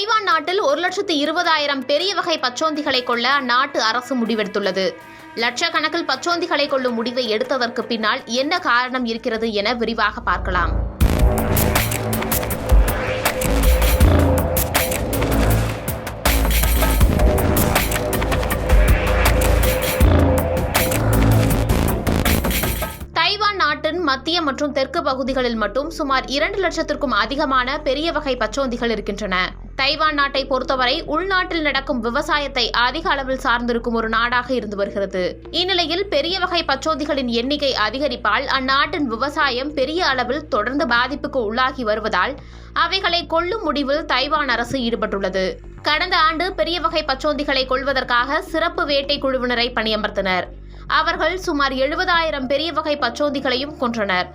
Taiwan நாட்டில் 1,20,000 பெரிய வகை பச்சோந்திகளை கொள்ள அந்நாட்டு அரசு முடிவெடுத்துள்ளது. லட்சக்கணக்கில் பச்சோந்திகளை கொள்ளும் முடிவை எடுத்ததற்கு பின்னால் என்ன காரணம் இருக்கிறது என விரிவாக பார்க்கலாம். தைவான் நாட்டின் மத்திய மற்றும் தெற்கு பகுதிகளில் மட்டும் சுமார் 2 லட்சத்திற்கும் அதிகமான பெரிய வகை பச்சோந்திகள் இருக்கின்றன. தைவான் நாட்டை பொறுத்தவரை உள்நாட்டில் நடக்கும் விவசாயத்தை அதிக அளவில் சார்ந்திருக்கும் ஒரு நாடாக இருந்து வருகிறது. இந்நிலையில் பெரிய வகை பச்சோந்திகளின் எண்ணிக்கை அதிகரிப்பால் அந்நாட்டின் விவசாயம் பெரிய அளவில் தொடர்ந்து பாதிப்புக்கு உள்ளாகி வருவதால் அவைகளை கொல்லும் முடிவில் தைவான் அரசு ஈடுபட்டுள்ளது. கடந்த ஆண்டு பெரிய வகை பச்சோந்திகளை கொல்வதற்காக சிறப்பு வேட்டை குழுவினரை பணியமர்த்தினர். அவர்கள் சுமார் 70,000 பெரிய வகை பச்சோந்திகளையும் கொன்றனர்.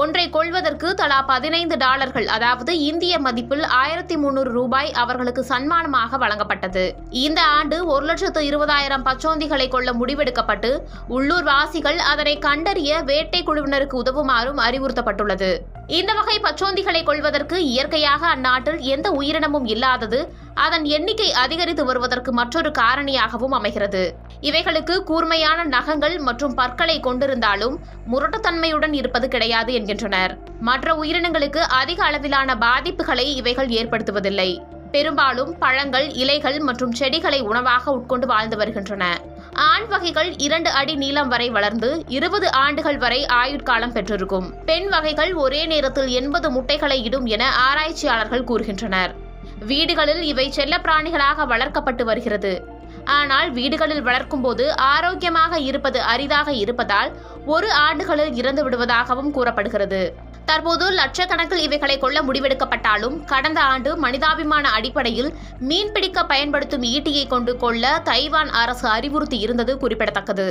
ஒன்றை கொள்வதற்கு தலா $15, அதாவது இந்திய மதிப்பில் $1,300 அவர்களுக்கு சன்மானமாக வழங்கப்பட்டது. இந்த ஆண்டு 1,20,000 பச்சோந்திகளை கொள்ள முடிவெடுக்கப்பட்டு உள்ளூர் வாசிகள் அதனை கண்டறிய வேட்டை குழுவினருக்கு உதவுமாறும் அறிவுறுத்தப்பட்டுள்ளது. இந்த வகை பச்சோந்திகளை கொள்வதற்கு இயற்கையாக அந்நாட்டில் எந்த உயிரினமும் இல்லாதது அதன் எண்ணிக்கை அதிகரித்து வருவதற்கு மற்றொரு காரணியாகவும் அமைகிறது. இவைகளுக்கு கூர்மையான நகங்கள் மற்றும் பற்களை கொண்டிருந்தாலும் முரட்டுத்தன்மையுடன் இருப்பது கிடையாது என்கின்றனர். மற்ற உயிரினங்களுக்கு அதிக அளவிலான பாதிப்புகளை இவைகள் ஏற்படுத்துவதில்லை. பெரும்பாலும் பழங்கள், இலைகள் மற்றும் செடிகளை உணவாக உட்கொண்டு வாழ்ந்து வருகின்றன. ஆண் வகைகள் 2 அடி நீளம் வரை வளர்ந்து 20 ஆண்டுகள் வரை ஆயுட்காலம் பெற்றிருக்கும். பெண் வகைகள் ஒரே நேரத்தில் 80 முட்டைகளை இடும் என ஆராய்ச்சியாளர்கள் கூறுகின்றனர். வீடுகளில் இவை செல்ல பிராணிகளாக வளர்க்கப்பட்டு வருகிறது. ஆனால் வீடுகளில் வளர்க்கும் போது ஆரோக்கியமாக இருப்பது அரிதாக இருப்பதால் 1 ஆண்டுகளில் இறந்து விடுவதாகவும் கூறப்படுகிறது. தற்போது லட்சக்கணக்கில் இவைகளை கொள்ள முடிவெடுக்கப்பட்டாலும் கடந்த ஆண்டு மனிதாபிமான அடிப்படையில் மீன்பிடிக்க பயன்படுத்தும் ஈட்டியை கொண்டு கொள்ள தைவான் அரசு அறிவுறுத்தி இருந்தது குறிப்பிடத்தக்கது.